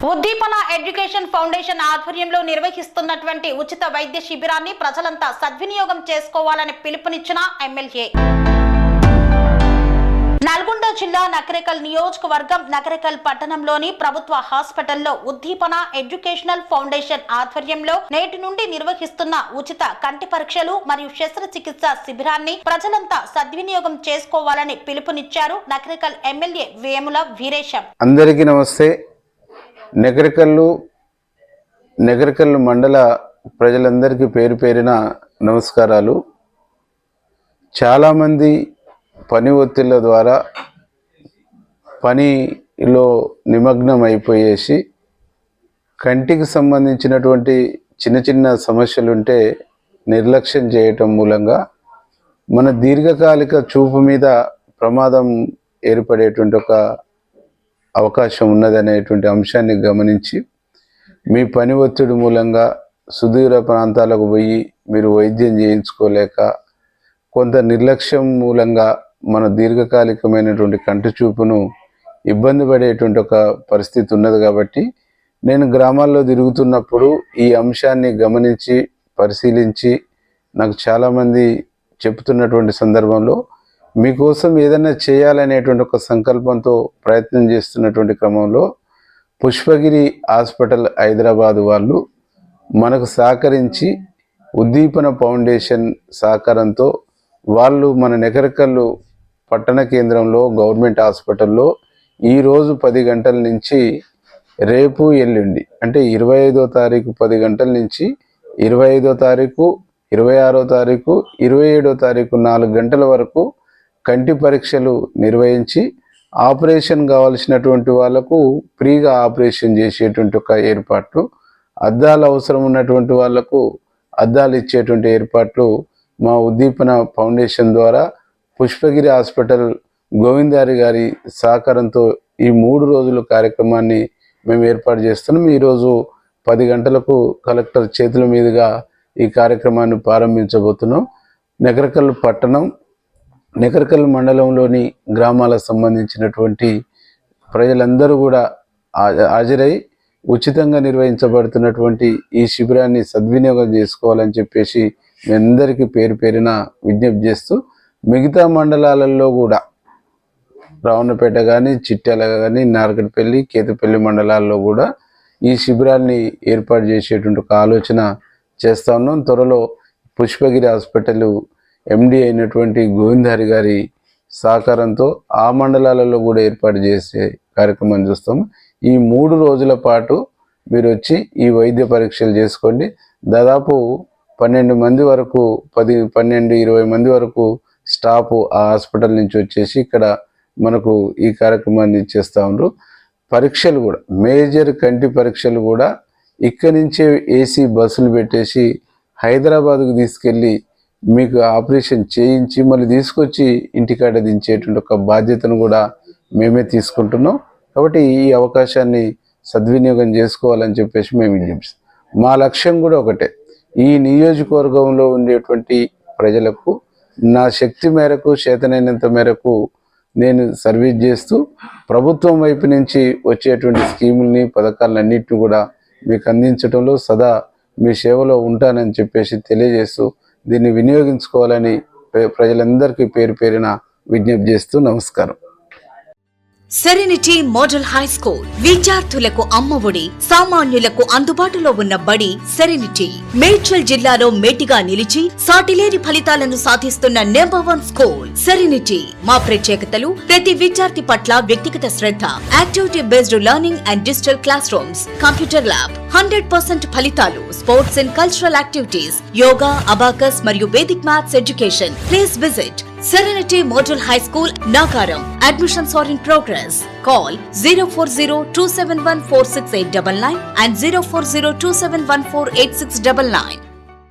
ఉద్దీపన education foundation ఆధ్వర్యంలో నిర్వహిస్తున్నటువంటి ఉచిత వైద్య శిబిరాన్ని ప్రజలంతా సద్వినియోగం చేసుకోవాలని పిలుపునిచ్చిన ఎమ్మెల్యే. నల్గొండ జిల్లా నకరేకల్ నియోజకవర్గం నకరేకల్ పట్టణంలోని ప్రభుత్వ హాస్పిటల్లో ఉద్దీపన ఎడ్యుకేషనల్ ఫౌండేషన్ ఆధ్వర్యంలో నేటి నుండి నిర్వహిస్తున్న ఉచిత కంటి పరీక్షలు మరియు శస్త్రచికిత్స శిబిరాన్ని ప్రజలంతా సద్వినియోగం చేసుకోవాలని పిలుపునిచ్చారు నకరేకల్ ఎమ్మెల్యే వేముల వీరేశం. అందరికీ నమస్తే. నగరికల్లు మండల ప్రజలందరికీ పేరు పేరిన నమస్కారాలు. చాలామంది పని ఒత్తిళ్ల ద్వారా పనిలో నిమగ్నం అయిపోయేసి కంటికి సంబంధించినటువంటి చిన్న చిన్న సమస్యలుంటే నిర్లక్ష్యం చేయటం మూలంగా మన దీర్ఘకాలిక చూపు మీద ప్రమాదం ఏర్పడేటువంటి ఒక అవకాశం ఉన్నదనేటువంటి అంశాన్ని గమనించి మీ పని ఒత్తిడి మూలంగా సుదూర ప్రాంతాలకు పోయి మీరు వైద్యం చేయించుకోలేక కొంత నిర్లక్ష్యం మూలంగా మన దీర్ఘకాలికమైనటువంటి కంటి చూపును ఇబ్బంది పడేటువంటి ఒక పరిస్థితి ఉన్నది. కాబట్టి నేను గ్రామాల్లో తిరుగుతున్నప్పుడు ఈ అంశాన్ని గమనించి పరిశీలించి నాకు చాలామంది చెప్తున్నటువంటి సందర్భంలో మీకోసం ఏదైనా చేయాలనేటువంటి ఒక సంకల్పంతో ప్రయత్నం చేస్తున్నటువంటి క్రమంలో పుష్పగిరి హాస్పిటల్ హైదరాబాద్ వాళ్ళు మనకు సహకరించి ఉద్దీపన ఫౌండేషన్ సహకారంతో వాళ్ళు మన నకరేకల్ పట్టణ కేంద్రంలో గవర్నమెంట్ హాస్పిటల్లో ఈరోజు 10 గంటల నుంచి రేపు ఎల్లుండి అంటే 25వ తారీఖు 10 గంటల నుంచి 25వ తారీఖు 26వ తారీఖు 27వ తారీఖు 4 గంటల వరకు కంటి పరీక్షలు నిర్వహించి ఆపరేషన్ కావాల్సినటువంటి వాళ్ళకు ఫ్రీగా ఆపరేషన్ చేసేటువంటి ఒక ఏర్పాట్లు, అద్దాలు అవసరం ఉన్నటువంటి వాళ్లకు అద్దాలు ఇచ్చేటువంటి ఏర్పాట్లు మా ఉద్దీపన ఫౌండేషన్ ద్వారా పుష్పగిరి హాస్పిటల్ గోవిందారి గారి సహకారంతో ఈ 3 రోజుల కార్యక్రమాన్ని మేము ఏర్పాటు చేస్తున్నాం. ఈరోజు 10 గంటలకు కలెక్టర్ చేతుల మీదుగా ఈ కార్యక్రమాన్ని ప్రారంభించబోతున్నాం. నకరేకల్ పట్టణం నకరేకల్ మండలంలోని గ్రామాలకు సంబంధించినటువంటి ప్రజలందరూ కూడా హాజరై ఉచితంగా నిర్వహించబడుతున్నటువంటి ఈ శిబిరాన్ని సద్వినియోగం చేసుకోవాలని చెప్పేసి మీ అందరికీ పేరు పేరిన విజ్ఞప్తి చేస్తూ మిగతా మండలాలలో కూడా రావణపేట కానీ చిట్యాల కానీ నార్కట్పల్లి కేతుపల్లి మండలాల్లో కూడా ఈ శిబిరాన్ని ఏర్పాటు చేసేటువంటి ఒక ఆలోచన చేస్తూ ఉన్నాం. త్వరలో పుష్పగిరి హాస్పిటల్ ఎండి అయినటువంటి గోవిందారి గారి సహకారంతో ఆ మండలాలలో కూడా ఏర్పాటు చేసే కార్యక్రమం చూస్తాము. ఈ 3 రోజుల పాటు మీరు వచ్చి ఈ వైద్య పరీక్షలు చేసుకోండి. దాదాపు 12 మంది వరకు 12-20 మంది వరకు స్టాఫ్ ఆ హాస్పిటల్ నుంచి వచ్చేసి ఇక్కడ మనకు ఈ కార్యక్రమాన్ని చేస్తూ ఉన్నారు. పరీక్షలు కూడా మేజర్ కంటి పరీక్షలు కూడా ఇక్కడి నుంచే ఏసీ బస్సులు పెట్టేసి హైదరాబాద్కు తీసుకెళ్ళి మీకు ఆపరేషన్ చేయించి మళ్ళీ తీసుకొచ్చి ఇంటికాడ దించేటువంటి ఒక బాధ్యతను కూడా మేమే తీసుకుంటున్నాం. కాబట్టి ఈ అవకాశాన్ని సద్వినియోగం చేసుకోవాలని చెప్పేసి మేము విజ్ఞప్తిస్తాం. మా లక్ష్యం కూడా ఒకటే, ఈ నియోజకవర్గంలో ఉండేటువంటి ప్రజలకు నా శక్తి మేరకు చేతనైనంత మేరకు నేను సర్వీస్ చేస్తూ ప్రభుత్వం వైపు నుంచి వచ్చేటువంటి స్కీముల్ని పథకాలన్నింటినీ కూడా మీకు అందించడంలో సదా మీ సేవలో ఉంటానని చెప్పేసి తెలియజేస్తూ దీన్ని వినియోగించుకోవాలని ప్రజలందరికీ పేరు పేరిన విజ్ఞప్తి చేస్తూ నమస్కారం. సెరెనిటీ మోడల్ హై స్కూల్ విద్యార్థులకు అమ్మఒడి, సామాన్యులకు అందుబాటులో ఉన్న బడి సెరెనిటీ. మేడ్చల్ జిల్లాలో మేటిగా నిలిచి సాటిలేని ఫలితాలను సాధిస్తున్న #1 స్కూల్ సెరెనిటీ. మా ప్రత్యేకతలు ప్రతి విద్యార్థి పట్ల వ్యక్తిగత శ్రద్ధ, activity based learning and digital class rooms, computer lab, 100% ఫలితాలు, sports and cultural activities, yoga, abacus మరియు Vedic maths education. Please visit Serenity Model High School, Nagaram. Admissions are in progress. Call 040-271-46899 and 040-271-48699.